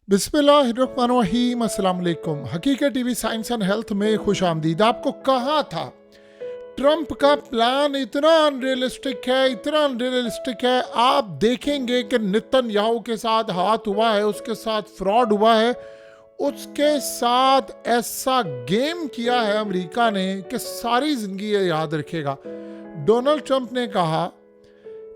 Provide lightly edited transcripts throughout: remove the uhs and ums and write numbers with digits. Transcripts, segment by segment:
बिस्मिल्लाहिर्रहमानिर्रहीम, अस्सलाम वालेकुम। हकीकत टीवी साइंस एंड हेल्थ में खुश आमदीद। आपको कहा था ट्रंप का प्लान इतना अनरियलिस्टिक है, इतना अनरियलिस्टिक है। आप देखेंगे कि नेतन्याहू के साथ हाथ हुआ है, उसके साथ फ्रॉड हुआ है, उसके साथ ऐसा गेम किया है अमेरिका ने कि सारी जिंदगी ये याद रखेगा। डोनाल्ड ट्रंप ने कहा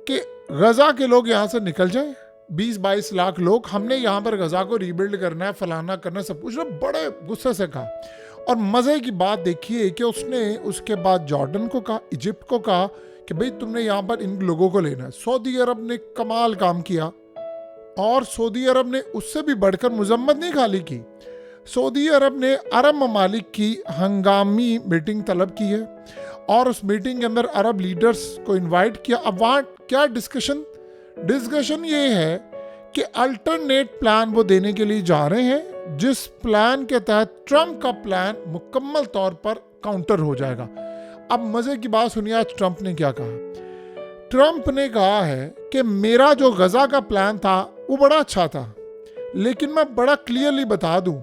कि गजा के लोग यहाँ से निकल जाएं, 20-22 लाख लोग, हमने यहाँ पर गजा को रीबिल्ड करना है, फलाना करना है, सब कुछ। बड़े गुस्से से कहा। और मज़े की बात देखिए कि उसने उसके बाद जॉर्डन को कहा, इजिप्ट को कहा कि भाई तुमने यहाँ पर इन लोगों को लेना है। सऊदी अरब ने कमाल काम किया, और सऊदी अरब ने उससे भी बढ़कर मजम्मत नहीं खाली की। सऊदी अरब ने अरब ममालिक की हंगामी मीटिंग तलब की है, और उस मीटिंग के अंदर अरब लीडर्स को इनवाइट किया। अब वहाँ क्या डिस्कशन ये है कि अल्टरनेट प्लान वो देने के लिए जा रहे हैं, जिस प्लान के तहत ट्रंप का प्लान मुकम्मल तौर पर काउंटर हो जाएगा। अब मजे की बात सुनिए, आज ट्रंप ने क्या कहा। ट्रंप ने कहा है कि मेरा जो गजा का प्लान था वो बड़ा अच्छा था, लेकिन मैं बड़ा क्लियरली बता दूं,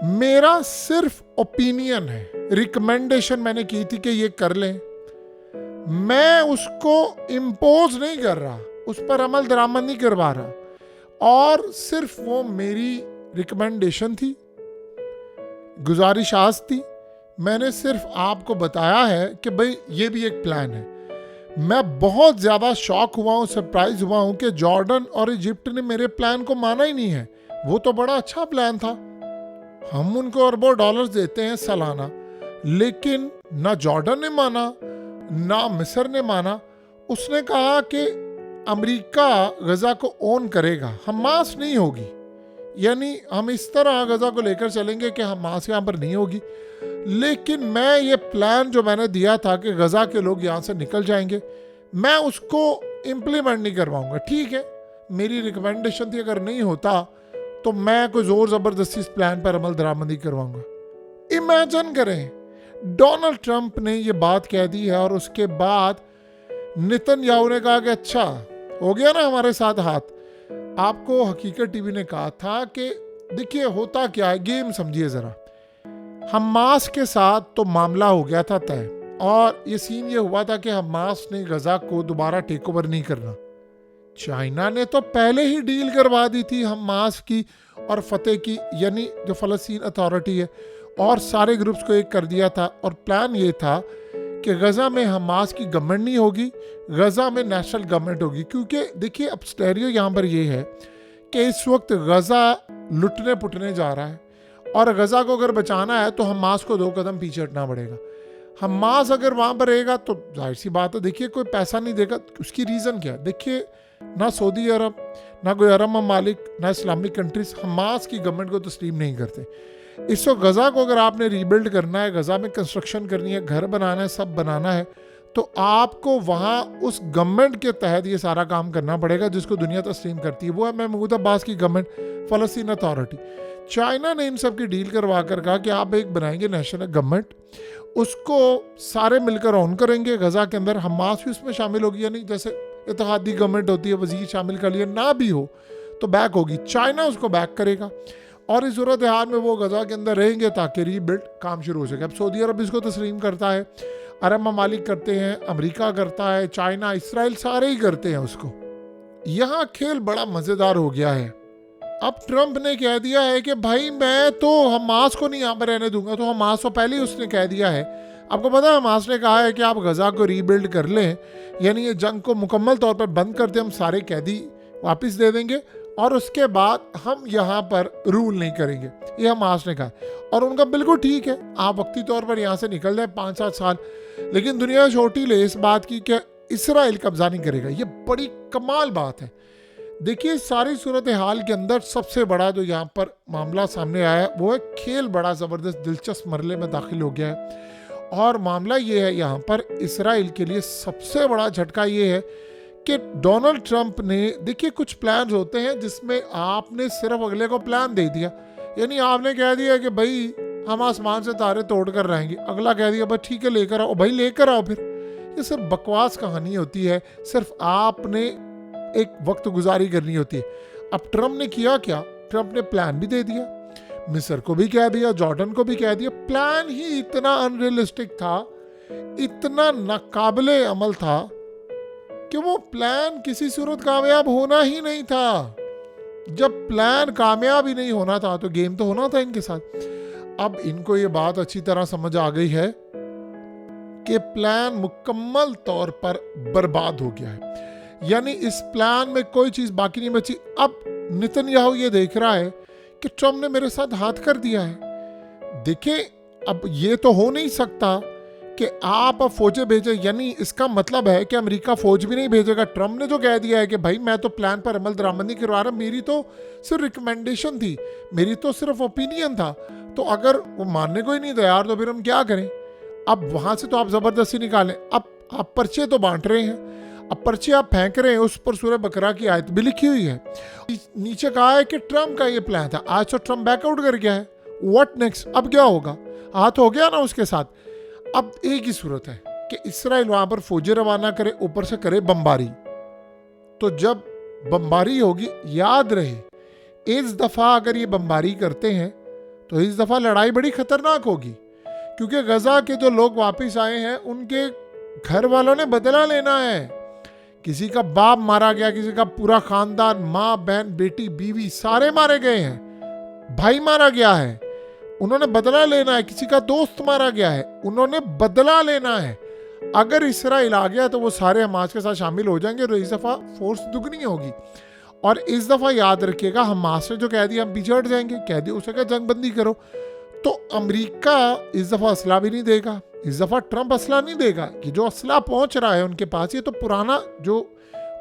मेरा सिर्फ ओपिनियन है, रिकमेंडेशन मैंने की थी कि ये कर लें, मैं उसको इम्पोज नहीं कर रहा, उस पर अमल दरामद नहीं करवा रहा, और सिर्फ वो मेरी रिकमेंडेशन थी, गुजारिश थी। मैंने सिर्फ आपको बताया है कि भाई ये भी एक प्लान है। मैं बहुत ज़्यादा शॉक हुआ हूँ, सरप्राइज हुआ हूँ कि जॉर्डन और इजिप्ट ने मेरे प्लान को माना ही नहीं है। वो तो बड़ा अच्छा प्लान था, हम उनको अरबों डॉलर्स देते हैं सालाना, लेकिन ना जॉर्डन ने माना ना मिस्र ने माना। उसने कहा कि अमेरिका गजा को ओन करेगा, हमास नहीं होगी, यानी हम इस तरह गजा को लेकर चलेंगे कि हमास यहाँ पर नहीं होगी। लेकिन मैं ये प्लान जो मैंने दिया था कि गजा के लोग यहाँ से निकल जाएंगे, मैं उसको इम्प्लीमेंट नहीं करवाऊंगा। ठीक है, मेरी रिकमेंडेशन थी, अगर नहीं होता तो मैं कोई जोर जबरदस्ती इस प्लान पर अमल दरामदी करवाऊंगा। इमेजिन करें, डोनाल्ड ट्रंप ने ये बात कह दी है, और उसके बाद नेतन्याहू ने कहा कि अच्छा हो गया ना हमारे साथ हाथ। आपको हकीकत टीवी ने कहा था कि देखिए होता क्या है, गेम समझिए जरा। हमास के साथ तो मामला हो गया था तय, और ये सीन ये हुआ था कि हमास ने गजा को दोबारा टेक ओवर नहीं करना। चाइना ने तो पहले ही डील करवा दी थी हमास की और फतेह की, यानी जो फ़लस्तीन अथॉरिटी है, और सारे ग्रुप्स को एक कर दिया था। और प्लान ये था कि गजा में हमास की गवर्नमेंट नहीं होगी, गजा में नेशनल गवर्नमेंट होगी। क्योंकि देखिए अब स्टेरियो यहाँ पर ये है कि इस वक्त गजा लुटने पुटने जा रहा है, और गजा को अगर बचाना है तो हमास को 2 कदम पीछे हटना पड़ेगा। हमास अगर वहाँ पर रहेगा तो जाहिर सी बात है, देखिए कोई पैसा नहीं देगा। उसकी रीज़न क्या है, देखिए ना सऊदी अरब, ना कोई अरब ममालिक, ना इस्लामिक कंट्रीज हमास की गवर्नमेंट को तस्लीम नहीं करते। इस वक्त गजा को अगर आपने रीबिल्ड करना है, गजा में कंस्ट्रक्शन करनी है, घर बनाना है, सब बनाना है, तो आपको वहाँ उस गवर्नमेंट के तहत ये सारा काम करना पड़ेगा जिसको दुनिया तस्लीम करती है। वो है महमूद अब्बास की गवर्नमेंट, फ़लस्तीन अथॉरिटी। चाइना ने इन सब की डील करवा कर कहा कि आप एक बनाएंगे नेशनल गवर्नमेंट, उसको सारे मिलकर ऑन करेंगे गजा के अंदर, हमास भी उसमें शामिल होगी, यानी जैसे इत्तेहादी गवर्नमेंट होती है, वजीर शामिल कर लिया, ना भी हो तो बैक होगी, चाइना उसको बैक करेगा, और इस सूरत हाल में वो गजा के अंदर रहेंगे ताकि रीबिल्ड काम शुरू हो सके। अब सऊदी अरब इसको तस्लीम करता है, अरब ममालिक करते हैं, अमेरिका करता है, चाइना, इसराइल, सारे ही करते हैं उसको। यहाँ खेल बड़ा मज़ेदार हो गया है। अब ट्रंप ने कह दिया है कि भाई मैं तो हमास को नहीं यहाँ पर रहने दूंगा, तो हमास को पहले ही उसने कह दिया है। आपको पता है हमास ने कहा है कि आप गजा को रीबिल्ड कर लें, यानी ये जंग को मुकम्मल तौर पर बंद कर दें, हम सारे कैदी वापस दे देंगे, और उसके बाद हम यहाँ पर रूल नहीं करेंगे, ये हमास ने कहा। और उनका बिल्कुल ठीक है, आप वक्ती तौर पर यहाँ से निकल जाए 5-7 साल, लेकिन दुनिया छोटी ले इस बात की कि इसराइल कब्जा नहीं करेगा। ये बड़ी कमाल बात है। देखिए सारी सूरत हाल के अंदर सबसे बड़ा जो यहाँ पर मामला सामने आया है वो है खेल बड़ा ज़बरदस्त दिलचस्प मरले में दाखिल हो गया है। और मामला ये है यहाँ पर इसराइल के लिए सबसे बड़ा झटका ये है कि डोनाल्ड ट्रंप ने, देखिए कुछ प्लान होते हैं जिसमें आपने सिर्फ अगले को प्लान दे दिया, यानी आपने कह दिया कि भाई हम आसमान से तारे तोड़ कर रहेंगे, अगला कह दिया भाई ठीक है लेकर आओ, भाई लेकर आओ। फिर ये सिर्फ बकवास कहानी होती है, सिर्फ आपने एक वक्त गुजारी करनी होती है। अब ट्रंप ने किया क्या, ट्रंप ने प्लान भी दे दिया, मिस्र को भी कह दिया, जॉर्डन को भी कह दिया। प्लान ही इतना अनरियलिस्टिक था, इतना नाकाबिले अमल था कि वो प्लान किसी सूरत कामयाब होना ही नहीं था। जब प्लान कामयाब ही नहीं होना था तो गेम तो होना था इनके साथ। अब इनको ये बात अच्छी तरह समझ आ गई है कि प्लान मुकम्मल तौर पर बर्बाद हो गया है, यानी इस प्लान में कोई चीज बाकी नहीं बची। अब नेतन्याहू ये देख रहा है कि ट्रंप ने मेरे साथ हाथ कर दिया है। देखिए, अब ये तो हो नहीं सकता कि आप अब फौजें भेजें, यानी इसका मतलब है कि अमेरिका फौज भी नहीं भेजेगा। ट्रंप ने जो कह दिया है कि भाई मैं तो प्लान पर अमल दरामद नहीं करवा रहा, मेरी तो सिर्फ रिकमेंडेशन थी, मेरी तो सिर्फ ओपिनियन था, तो अगर वो मानने को ही नहीं तैयार तो फिर हम क्या करें। अब वहां से तो आप जबरदस्ती निकालें। अब आप पर्चे तो बांट रहे हैं, अब पर्चे आप फेंक रहे हैं, उस पर सूरह बकरा की आयत भी लिखी हुई है। नीचे कहा है कि ट्रंप का ये प्लान था, आज तो ट्रंप बैकआउट कर गया है, व्हाट नेक्स्ट, अब क्या होगा। हाथ हो गया ना उसके साथ। अब एक ही सूरत है कि इस्राइल वहां पर फौजें रवाना करे, ऊपर से करे बमबारी। तो जब बमबारी होगी, याद रहे इस दफा अगर ये बमबारी करते हैं तो इस दफा लड़ाई बड़ी खतरनाक होगी, क्योंकि गजा के जो लोग वापस आए हैं उनके घर वालों ने बदला लेना है। किसी का बाप मारा गया, किसी का पूरा खानदान, माँ बहन बेटी बीवी सारे मारे गए हैं, भाई मारा गया है, उन्होंने बदला लेना है। किसी का दोस्त मारा गया है, उन्होंने बदला लेना है। अगर इस्राइल आ गया तो वो सारे हमास के साथ शामिल हो जाएंगे और इस दफा फोर्स दुगनी होगी। और इस दफा याद रखिएगा, हमास ने जो कह दिया हम पीछे हट जाएंगे, कह दिया उसे क्या जंग बंदी करो, तो अमेरिका इस दफा असला भी नहीं देगा। इस दफा ट्रंप असला नहीं देगा कि जो असला पहुंच रहा है उनके पास, ये तो पुराना जो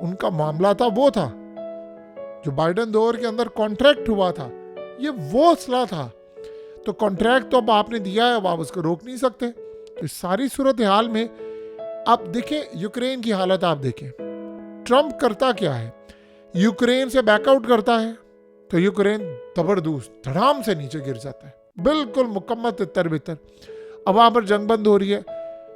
उनका मामला था वो था, जो बाइडेन दौर के अंदर कॉन्ट्रैक्ट हुआ था, ये वो असला था। तो कॉन्ट्रैक्ट तो अब आपने दिया है, अब आप उसको रोक नहीं सकते। तो इस सारी सूरत हाल में आप देखें यूक्रेन की हालत, आप देखें ट्रंप करता क्या है, यूक्रेन से बैकआउट करता है तो यूक्रेन जबरदस्त धड़ाम से नीचे गिर जाता है, बिल्कुल मुकम्मल तितर बितर। अब वहां पर जंग बंद हो रही है।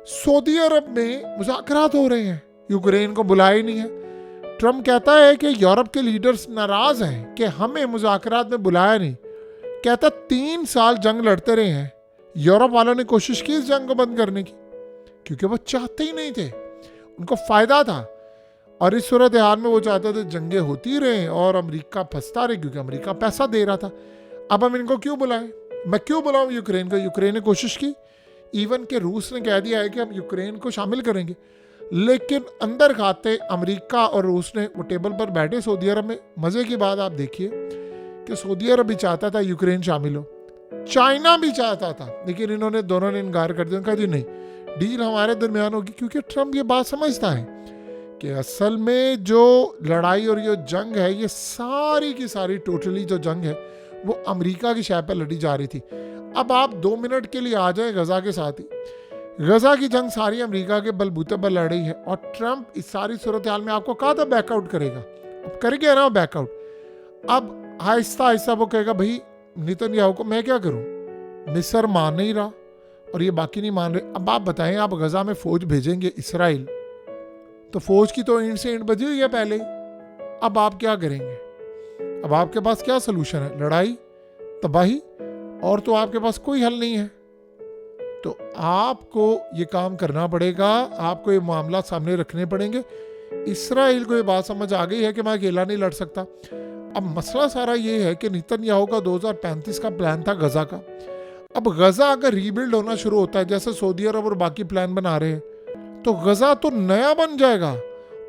सऊदी अरब में मुज़ाकरात हो रहे हैं, यूक्रेन को बुलाया ही नहीं है। ट्रंप कहता है कि यूरोप के लीडर्स नाराज हैं कि हमें मुज़ाकरात में बुलाया नहीं। कहता 3 साल जंग लड़ते रहे हैं, यूरोप वालों ने कोशिश की इस जंग को बंद करने की, क्योंकि वो चाहते ही नहीं थे, उनको फायदा था। और इस सूरत हाल में वो चाहते थे जंगें होती रहें और अमेरिका फंसता रहे, क्योंकि अमेरिका पैसा दे रहा था। अब हम इनको क्यों बुलाएं, मैं क्यों बुलाऊं यूक्रेन को। यूक्रेन ने कोशिश की, इवन के रूस ने कह दिया है कि हम यूक्रेन को शामिल करेंगे, लेकिन अंदर खाते अमेरिका और रूस ने वो टेबल पर बैठे सऊदी अरब में। मजे की बात आप देखिए कि सऊदी अरब भी चाहता था यूक्रेन शामिल हो, चाइना भी चाहता था, लेकिन इन्होंने दोनों ने इनकार कर दिया। कहा जी नहीं, डील हमारे दरमियान होगी, क्योंकि ट्रंप ये बात समझता है कि असल में जो लड़ाई और ये जंग है, ये सारी की सारी टोटली जो जंग है वो अमेरिका की शय पर लड़ी जा रही थी। अब आप 2 मिनट के लिए आ जाए गजा के साथ ही, गजा की जंग सारी अमेरिका के बलबूते पर लड़ रही है। और ट्रंप इस सारी सूरत हाल में आपको कहा था बैकआउट करेगा, अब कर गया ना बैकआउट। अब आहिस्ता आहिस्ता वो कहेगा भाई नेतन्याहू को मैं क्या करूं, मिस्र मान नहीं रहा और ये बाकी नहीं मान रहे। अब आप बताएं, आप गजा में फौज भेजेंगे इस्राइल, तो फौज की तो इंड से इंड बजी हुई है पहले ही। अब आप क्या करेंगे, अब आपके पास क्या सोल्यूशन है, लड़ाई, तबाही, और तो आपके पास कोई हल नहीं है। तो आपको ये काम करना पड़ेगा, आपको ये मामला सामने रखने पड़ेंगे। इस्राइल को ये बात समझ आ गई है कि मैं अकेला नहीं लड़ सकता। अब मसला सारा ये है कि नेतन्याहू का 2035 का प्लान था गजा का। अब गजा अगर रीबिल्ड होना शुरू होता है, जैसे सऊदी अरब और बाकी प्लान बना रहे हैं, तो गजा तो नया बन जाएगा।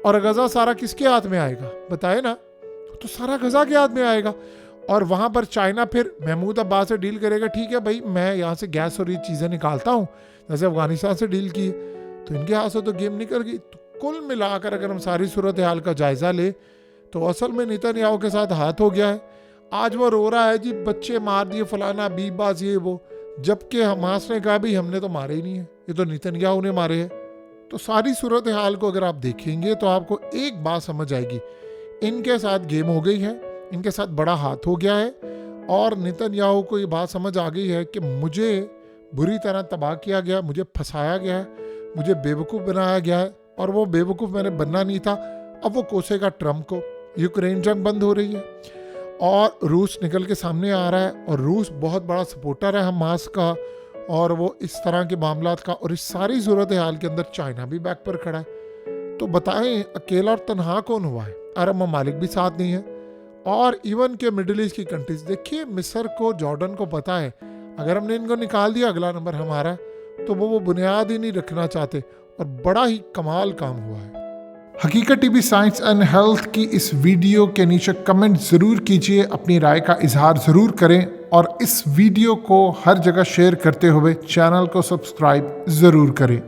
और गजा सारा किसके हाथ में आएगा बताए ना, तो सारा गजा के हाथ में आएगा। और वहां पर चाइना फिर महमूद अब्बास से डील करेगा, ठीक है भाई मैं यहाँ से गैस और ये चीज़ें निकालता हूँ, जैसे अफगानिस्तान से डील की, तो इनके हाथ से तो गेम निकल गई। तो कुल मिलाकर अगर हम सारी सूरत हाल का जायजा ले तो असल में नेतन्याहू के साथ हाथ हो गया है। आज वो रो रहा है जी बच्चे मार दिए फलाना बीबाज ये वो, जबकि हमास ने कहा भी हमने तो मारे ही नहीं है, ये तो नेतन्याहू ने मारे हैं। तो सारी सूरत हाल को अगर आप देखेंगे तो आपको एक बात समझ आएगी, इनके साथ गेम हो गई है, इनके साथ बड़ा हाथ हो गया है। और नेतन्याहू को ये बात समझ आ गई है कि मुझे बुरी तरह तबाह किया गया, मुझे फंसाया गया है, मुझे बेवकूफ़ बनाया गया है, और वो बेवकूफ़ मैंने बनना नहीं था। अब वो कोसेगा ट्रंप को। यूक्रेन जंग बंद हो रही है और रूस निकल के सामने आ रहा है, और रूस बहुत बड़ा सपोर्टर है हमास का, और वो इस तरह के मामलात का, और इस सारी सूरत हाल के अंदर चाइना भी बैक पर खड़ा है। तो बताएं अकेला और तनहा कौन हुआ है? अरब ममालिक भी साथ नहीं है, और इवन के मिडिल ईस्ट की कंट्रीज, देखिए मिस्र को, जॉर्डन को पता है अगर हमने इनको निकाल दिया अगला नंबर हमारा, तो वो बुनियाद ही नहीं रखना चाहते, और बड़ा ही कमाल काम हुआ है। हकीकत टीवी साइंस एंड हेल्थ की इस वीडियो के नीचे कमेंट ज़रूर कीजिए, अपनी राय का इजहार ज़रूर करें, और इस वीडियो को हर जगह शेयर करते हुए चैनल को सब्सक्राइब ज़रूर करें।